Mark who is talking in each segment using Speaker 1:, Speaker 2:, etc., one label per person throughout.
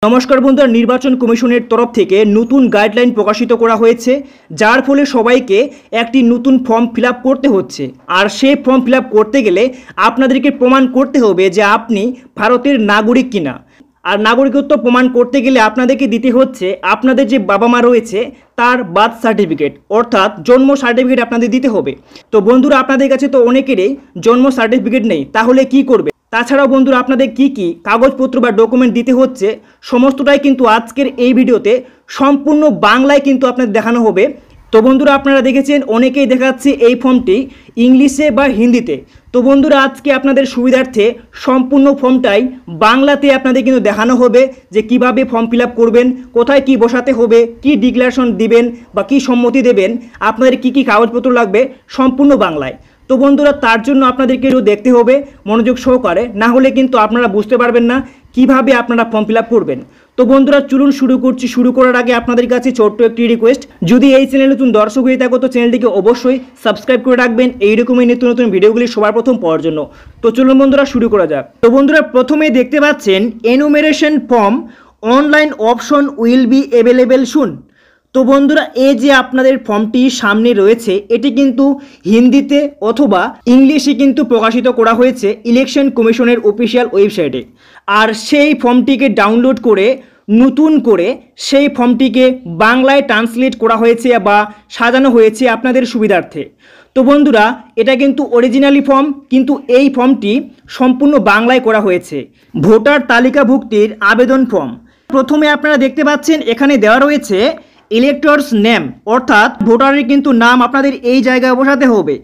Speaker 1: নমস্কার বন্ধুরা, নির্বাচন কমিশনের তরফ থেকে নতুন গাইডলাইন প্রকাশিত করা হয়েছে, যার ফলে সবাইকে একটি নতুন ফর্ম ফিল আপ করতে হচ্ছে। আর সেই ফর্ম ফিল আপ করতে গেলে আপনাদেরকে প্রমাণ করতে হবে যে আপনি ভারতের নাগরিক কিনা। আর নাগরিকত্ব প্রমাণ করতে গেলে আপনাদেরকে দিতে হচ্ছে আপনাদের যে বাবা মা রয়েছে তার বার্থ সার্টিফিকেট, অর্থাৎ জন্ম সার্টিফিকেট আপনাদের দিতে হবে। তো বন্ধুরা, আপনাদের কাছে তো অনেকেরই জন্ম সার্টিফিকেট নেই, তাহলে কি করবে? তাছাড়াও বন্ধুরা, আপনাদের কি কি কাগজপত্র বা ডকুমেন্ট দিতে হচ্ছে সমস্তটাই কিন্তু আজকের এই ভিডিওতে সম্পূর্ণ বাংলায় কিন্তু আপনাদের দেখানো হবে। তো বন্ধুরা, আপনারা দেখেছেন অনেকেই দেখাচ্ছে এই ফর্মটি ইংলিশে বা হিন্দিতে। তো বন্ধুরা, আজকে আপনাদের সুবিধার্থে সম্পূর্ণ ফর্মটাই বাংলাতে আপনাদের কিন্তু দেখানো হবে যে কিভাবে ফর্ম ফিল আপ করবেন, কোথায় কি বসাতে হবে, কি ডিক্লারেশন দিবেন বা কি সম্মতি দেবেন, আপনাদের কি কি কাগজপত্র লাগবে সম্পূর্ণ বাংলায়। তো বন্ধুরা, তার জন্য আপনাদেরকে দেখতে হবে মনোযোগ সহকারে, না হলে কিন্তু আপনারা বুঝতে পারবেন না কিভাবে আপনারা ফর্ম ফিল আপ করবেন। তো বন্ধুরা, চলুন শুরু করছি। শুরু করার আগে আপনাদের কাছে ছোট্ট একটি রিকোয়েস্ট, যদি এই চ্যানেলে নতুন দর্শক হয়ে থাকো তো চ্যানেলটিকে অবশ্যই সাবস্ক্রাইব করে রাখবেন এইরকমই নিত্য নতুন ভিডিওগুলি সবার প্রথম পাওয়ার জন্য। তো চলুন বন্ধুরা, শুরু করা যাক। তো বন্ধুরা, প্রথমেই দেখতে পাচ্ছেন enumeration form online option will be available soon. তো বন্ধুরা, এই যে আপনাদের ফর্মটি সামনে রয়েছে এটি কিন্তু হিন্দিতে অথবা ইংলিশে কিন্তু প্রকাশিত করা হয়েছে ইলেকশন কমিশনের অফিসিয়াল ওয়েবসাইটে। আর সেই ফর্মটিকে ডাউনলোড করে নতুন করে সেই ফর্মটিকে বাংলায় ট্রান্সলেট করা হয়েছে বা সাজানো হয়েছে আপনাদের সুবিধার্থে। তো বন্ধুরা, এটা কিন্তু অরিজিনালি ফর্ম, কিন্তু এই ফর্মটি সম্পূর্ণ বাংলায় করা হয়েছে। ভোটার তালিকাভুক্তির আবেদন ফর্ম। প্রথমে আপনারা দেখতে পাচ্ছেন এখানে দেওয়া রয়েছে ইলেক্টরস নেম, অর্থাৎ ভোটারের কিন্তু নাম আপনাদের এই জায়গায় বসাতে হবে।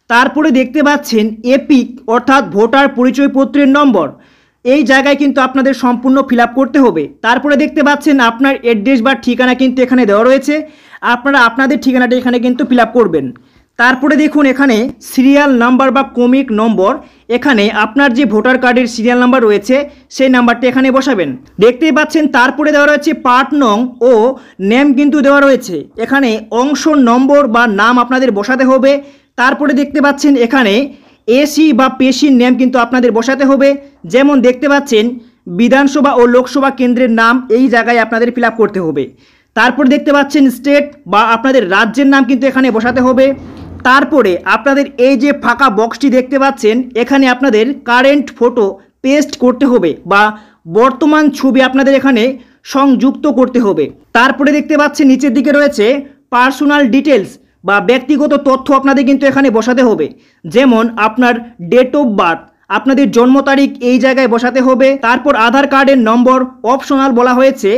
Speaker 1: তারপরে দেখতে পাচ্ছেন এপিক, অর্থাৎ ভোটার পরিচয়পত্রের নম্বর, এই জায়গায় কিন্তু আপনাদের সম্পূর্ণ ফিল আপ করতে হবে। তারপরে দেখতে পাচ্ছেন আপনার অ্যাড্রেস বা ঠিকানা কিন্তু এখানে দেওয়া রয়েছে, আপনারা আপনাদের ঠিকানাটা এখানে কিন্তু ফিল আপ করবেন। তারপরে দেখুন এখানে সিরিয়াল নাম্বার বা ক্রমিক নম্বর, এখানে আপনার যে ভোটার কার্ডের সিরিয়াল নাম্বার রয়েছে সেই নাম্বারটি এখানে বসাবেন। দেখতেই পাচ্ছেন তারপরে দেওয়া রয়েছে পার্ট নং ও নেম কিন্তু দেওয়া রয়েছে, এখানে অংশ নম্বর বা নাম আপনাদের বসাতে হবে। তারপরে দেখতে পাচ্ছেন এখানে এসি বা পেশির নেম কিন্তু আপনাদের বসাতে হবে, যেমন দেখতে পাচ্ছেন বিধানসভা ও লোকসভা কেন্দ্রের নাম এই জায়গায় আপনাদের ফিল আপ করতে হবে। তারপর দেখতে পাচ্ছেন স্টেট বা আপনাদের রাজ্যের নাম কিন্তু এখানে বসাতে হবে। তারপরে আপনাদের এই যে ফাঁকা বক্সটি দেখতে পাচ্ছেন এখানে আপনাদের কারেন্ট ফটো পেস্ট করতে হবে বা বর্তমান ছবি আপনাদের এখানে সংযুক্ত করতে হবে। তারপরে দেখতে পাচ্ছেন নিচের দিকে রয়েছে পার্সোনাল ডিটেলস বা ব্যক্তিগত তথ্য আপনাদের কিন্তু এখানে বসাতে হবে, যেমন আপনার ডেট অফ বার্থ, আপনাদের জন্ম তারিখ এই জায়গায় বসাতে হবে। তারপর আধার কার্ডের নম্বর অপশনাল বলা হয়েছে,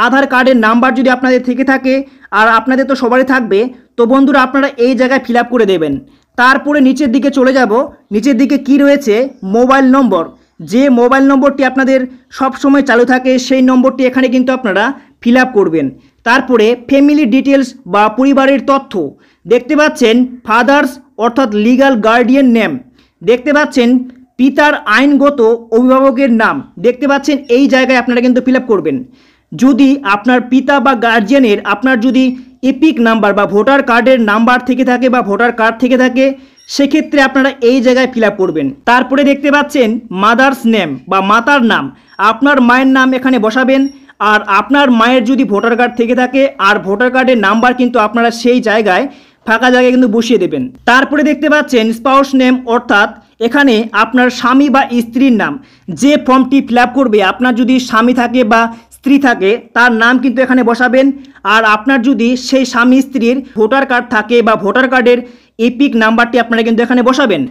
Speaker 1: আধার কার্ডের নাম্বার যদি আপনাদের থেকে থাকে, আর আপনাদের তো সবারই থাকবে, তো বন্ধুরা আপনারা এই জায়গায় ফিল আপ করে দেবেন। তারপরে নিচের দিকে চলে যাব, নিচের দিকে কি রয়েছে মোবাইল নম্বর, যে মোবাইল নম্বরটি আপনাদের সব সময় চালু থাকে সেই নম্বরটি এখানে কিন্তু আপনারা ফিল আপ করবেন। তারপরে ফ্যামিলি ডিটেলস বা পরিবারের তথ্য, দেখতে পাচ্ছেন ফাদার্স অর্থাৎ লিগ্যাল গার্ডিয়ান নেম, দেখতে পাচ্ছেন পিতার আইনগত অভিভাবকের নাম, দেখতে পাচ্ছেন এই জায়গায় আপনারা কিন্তু ফিল আপ করবেন। যদি আপনার পিতা বা গার্জিয়ানের আপনার যদি এপিক নাম্বার বা ভোটার কার্ডের নাম্বার থেকে থাকে বা ভোটার কার্ড থেকে থাকে সেক্ষেত্রে আপনারা এই জায়গায় ফিল আপ করবেন। তারপরে দেখতে পাচ্ছেন মাদার্স নেম বা মাতার নাম, আপনার মায়ের নাম এখানে বসাবেন। আর আপনার মায়ের যদি ভোটার কার্ড থেকে থাকে আর ভোটার কার্ডের নাম্বার কিন্তু আপনারা সেই জায়গায় ফাঁকা জায়গায় কিন্তু বসিয়ে দেবেন। তারপরে দেখতে পাচ্ছেন স্পাউস নেম, অর্থাৎ এখানে আপনার স্বামী বা স্ত্রীর নাম, যে ফর্মটি ফিল আপ করবে আপনার যদি স্বামী থাকে বা স্ত্রী থাকে তার নাম কিন্তু এখানে বসাবেন। আর আপনার যদি সেই স্বামী স্ত্রীর ভোটার কার্ড থাকে বা ভোটার কার্ডের এপিক নাম্বারটি আপনারা কিন্তু এখানে বসাবেন।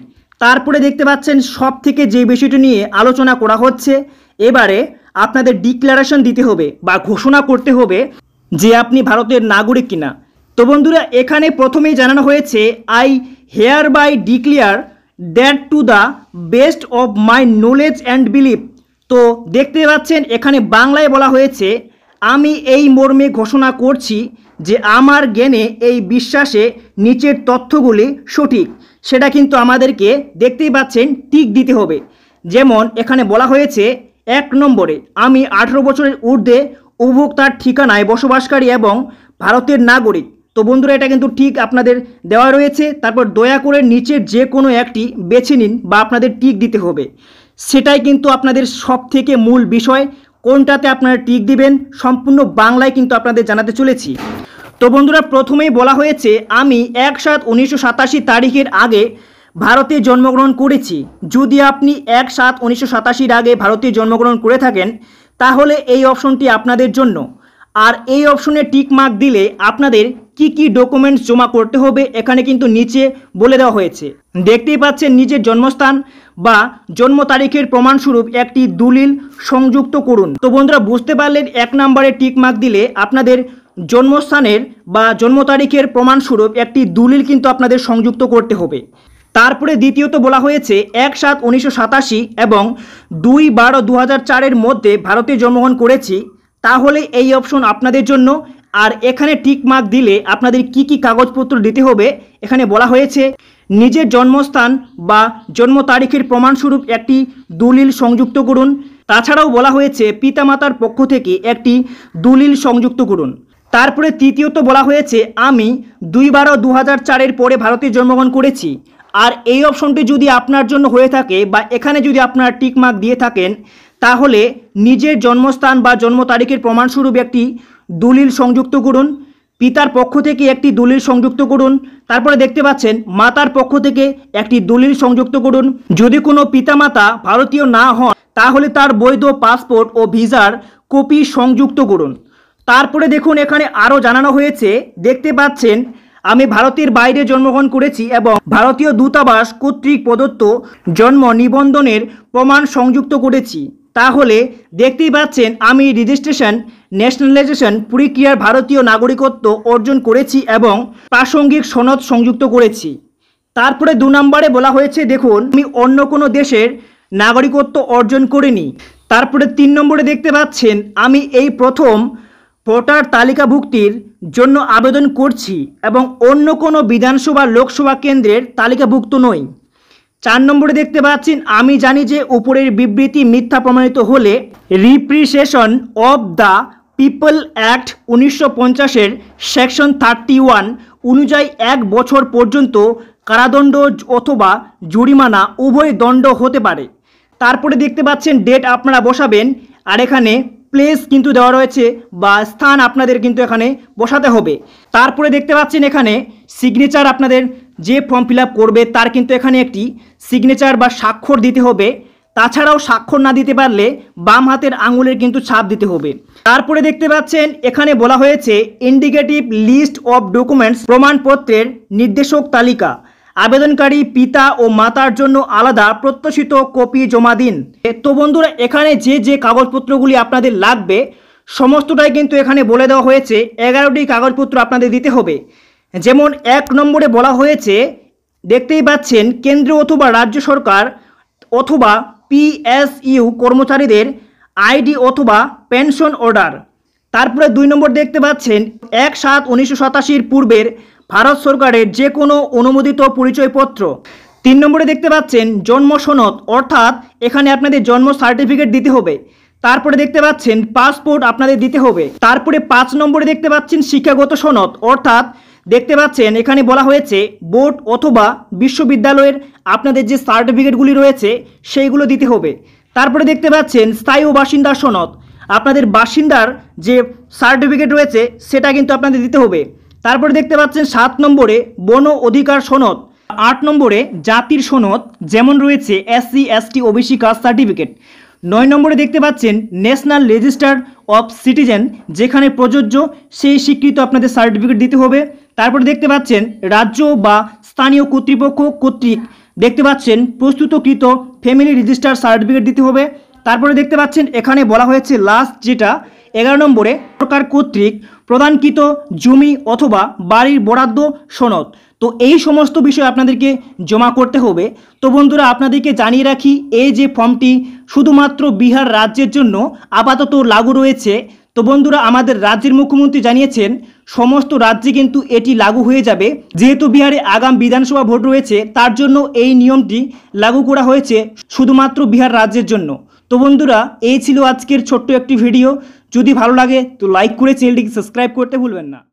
Speaker 1: তারপরে দেখতে পাচ্ছেন সব থেকে যে বিষয়টি নিয়ে আলোচনা করা হচ্ছে, এবারে আপনাদের ডিক্লারেশন দিতে হবে বা ঘোষণা করতে হবে যে আপনি ভারতের নাগরিক কিনা। তো বন্ধুরা, এখানে প্রথমেই জানানো হয়েছে I hereby declare that to the best of my knowledge and believe. তো দেখতে পাচ্ছেন এখানে বাংলায় বলা হয়েছে আমি এই মর্মে ঘোষণা করছি যে আমার জ্ঞানে এই বিশ্বাসে নিচের তথ্যগুলি সঠিক, সেটা কিন্তু আমাদেরকে দেখতেই পাচ্ছেন টিক দিতে হবে। যেমন এখানে বলা হয়েছে 1 নম্বরে আমি 18 বছরের ঊর্ধ্বে উপভোক্তার ঠিকানায় বসবাসকারী এবং ভারতের নাগরিক। তো বন্ধুরা, এটা কিন্তু ঠিক আপনাদের দেওয়া রয়েছে। তারপর দয়া করে নিচের যে কোনো একটি বেছে নিন বা আপনাদের টিক দিতে হবে, সেটাই কিন্তু আপনাদের সব থেকে মূল বিষয়। কোনটাতে আপনারা টিক দিবেন সম্পূর্ণ বাংলায় কিন্তু আপনাদের জানাতে চলেছি। তো বন্ধুরা, প্রথমেই বলা হয়েছে আমি 1/7/1987 তারিখের আগে ভারতে জন্মগ্রহণ করেছি। যদি আপনি 1/7/1987 আগে ভারতে জন্মগ্রহণ করে থাকেন তাহলে এই অপশনটি আপনাদের জন্য। আর এই অপশনে টিক মার্ক দিলে আপনাদের কি কি ডকুমেন্টস জমা করতে হবে এখানে কিন্তু নিচে বলে দেওয়া হয়েছে। দেখতেই পাচ্ছেন নিজের জন্মস্থান বা জন্ম তারিখের প্রমাণস্বরূপ একটি দলিল সংযুক্ত করুন। তো বন্ধুরা, বুঝতে পারলেন 1 নম্বরে টিক মার্ক দিলে আপনাদের জন্মস্থানের বা জন্ম তারিখের প্রমাণস্বরূপ একটি দলিল কিন্তু আপনাদের সংযুক্ত করতে হবে। তারপরে দ্বিতীয়ত বলা হয়েছে 1/7/1987 এবং 2/12/2004 মধ্যে ভারতে জন্মগ্রহণ করেছি, তাহলে এই অপশন আপনাদের জন্য। আর এখানে টিক মার্ক দিলে আপনাদের কি কি কাগজপত্র দিতে হবে এখানে বলা হয়েছে নিজের জন্মস্থান বা জন্ম তারিখের প্রমাণস্বরূপ একটি দলিল সংযুক্ত করুন। তাছাড়াও বলা হয়েছে পিতামাতার পক্ষ থেকে একটি দলিল সংযুক্ত করুন। তারপরে তৃতীয়ত বলা হয়েছে আমি 2/12/2004 পরে ভারতে জন্মগ্রহণ করেছি। আর এই অপশনটি যদি আপনার জন্য হয়ে থাকে বা এখানে যদি আপনার টিক মার্ক দিয়ে থাকেন তাহলে নিজের জন্মস্থান বা জন্ম তারিখের প্রমাণস্বরূপ একটি দলিল সংযুক্ত করুন। পিতার পক্ষ থেকে একটি দলিল সংযুক্ত করুন। তারপরে দেখতে পাচ্ছেন মাতার পক্ষ থেকে একটি দলিল সংযুক্ত করুন। যদি কোনো পিতামাতা ভারতীয় না হন তাহলে তার বৈধ পাসপোর্ট ও ভিসার কপি সংযুক্ত করুন। তারপরে দেখুন এখানে আরও জানানো হয়েছে, দেখতে পাচ্ছেন আমি ভারতের বাইরে জন্মগ্রহণ করেছি এবং ভারতীয় দূতাবাস কর্তৃক প্রদত্ত জন্ম নিবন্ধনের প্রমাণ সংযুক্ত করেছি। তাহলে দেখতেই পাচ্ছেন আমি রেজিস্ট্রেশন ন্যাশনালাইজেশন প্রক্রিয়ার ভারতীয় নাগরিকত্ব অর্জন করেছি এবং প্রাসঙ্গিক সনদ সংযুক্ত করেছি। তারপরে 2 নম্বরে বলা হয়েছে দেখুন আমি অন্য কোনো দেশের নাগরিকত্ব অর্জন করিনি। তারপরে 3 নম্বরে দেখতে পাচ্ছেন আমি এই প্রথম ভোটার তালিকাভুক্তির জন্য আবেদন করছি এবং অন্য কোনো বিধানসভা লোকসভা কেন্দ্রের তালিকাভুক্ত নই। 4 নম্বরে দেখতে পাচ্ছেন আমি জানি যে উপরের বিবৃতি মিথ্যা প্রমাণিত হলে representation of the people act 1950 section 31 অনুযায়ী 1 বছর পর্যন্ত কারাদণ্ড অথবা জরিমানা উভয় দণ্ড হতে পারে। তারপরে দেখতে পাচ্ছেন ডেট আপনারা বসাবেন আর এখানে প্লেস কিন্তু দেওয়া রয়েছে বা স্থান আপনাদের কিন্তু এখানে বসাতে হবে। তারপরে দেখতে পাচ্ছেন এখানে সিগনেচার আপনাদের যে ফর্ম ফিল আপ করবে তার কিন্তু এখানে একটি সিগনেচার বা স্বাক্ষর দিতে হবে। তাছাড়াও স্বাক্ষর না দিতে পারলে বাম হাতের আঙুলের কিন্তু ছাপ দিতে হবে। তারপরে দেখতে পাচ্ছেন এখানে বলা হয়েছে ইন্ডিকেটিভ লিস্ট অফ ডকুমেন্টস প্রমাণপত্রের নির্দেশক তালিকা, আবেদনকারী পিতা ও মাতার জন্য আলাদা প্রত্যাশিত কপি জমা দিন। তো বন্ধুরা, এখানে যে যে কাগজপত্রগুলি আপনাদের লাগবে সমস্তটাই কিন্তু এখানে বলে দেওয়া হয়েছে। 11টি কাগজপত্র আপনাদের দিতে হবে। যেমন 1 নম্বরে বলা হয়েছে দেখতেই পাচ্ছেন কেন্দ্র অথবা রাজ্য সরকার অথবা PSU কর্মচারীদের আইডি অথবা পেনশন অর্ডার। তারপরে 2 নম্বর দেখতে পাচ্ছেন 1/7/1987 পূর্বের ভারত সরকারের যে কোনো অনুমোদিত পরিচয়পত্র। 3 নম্বরে দেখতে পাচ্ছেন জন্ম সনদ, অর্থাৎ এখানে আপনাদের জন্ম সার্টিফিকেট দিতে হবে। তারপরে দেখতে পাচ্ছেন পাসপোর্ট আপনাদের দিতে হবে। তারপরে 5 নম্বরে দেখতে পাচ্ছেন শিক্ষাগত সনদ, অর্থাৎ দেখতে পাচ্ছেন এখানে বলা হয়েছে বোর্ড অথবা বিশ্ববিদ্যালয়ের আপনাদের যে সার্টিফিকেটগুলি রয়েছে সেইগুলো দিতে হবে। তারপরে দেখতে পাচ্ছেন স্থায়ী বাসিন্দা সনদ, আপনাদের বাসিন্দার যে সার্টিফিকেট রয়েছে সেটা কিন্তু আপনাদের দিতে হবে। তারপরে দেখতে পাচ্ছেন 7 নম্বরে বন অধিকার সনদ, 8 নম্বরে জাতির সনদ যেমন রয়েছে SC ST OBC caste certificate. 9 নম্বরে দেখতে পাচ্ছেন ন্যাশনাল রেজিস্টার অফ সিটিজেন যেখানে প্রযোজ্য সেই স্বীকৃত আপনাদের সার্টিফিকেট দিতে হবে। তারপরে দেখতে পাচ্ছেন রাজ্য বা স্থানীয় কর্তৃপক্ষ কর্তৃক দেখতে পাচ্ছেন প্রস্তুতকৃত ফ্যামিলি রেজিস্টার সার্টিফিকেট দিতে হবে। তারপরে দেখতে পাচ্ছেন এখানে বলা হয়েছে লাস্ট যেটা 11 নম্বরে সরকার কর্তৃক প্রদানকৃত জমি অথবা বাড়ির বরাদ্দ সনদ। তো এই সমস্ত বিষয় আপনাদেরকে জমা করতে হবে। তো বন্ধুরা, আপনাদেরকে জানিয়ে রাখি এই যে ফর্মটি শুধুমাত্র বিহার রাজ্যের জন্য আপাতত লাগু রয়েছে। তো বন্ধুরা, আমাদের রাজ্যের মুখ্যমন্ত্রী জানিয়েছেন সমস্ত রাজ্যে কিন্তু এটি লাগু হয়ে যাবে। যেহেতু বিহারে আগাম বিধানসভা ভোট রয়েছে তার জন্য এই নিয়মটি লাগু করা হয়েছে শুধুমাত্র বিহার রাজ্যের জন্য। তো বন্ধুরা, এই ছিল আজকের ছোট্ট একটি ভিডিও। যদি ভালো লাগে তো লাইক করে চ্যানেলটিকে সাবস্ক্রাইব করতে ভুলবেন না।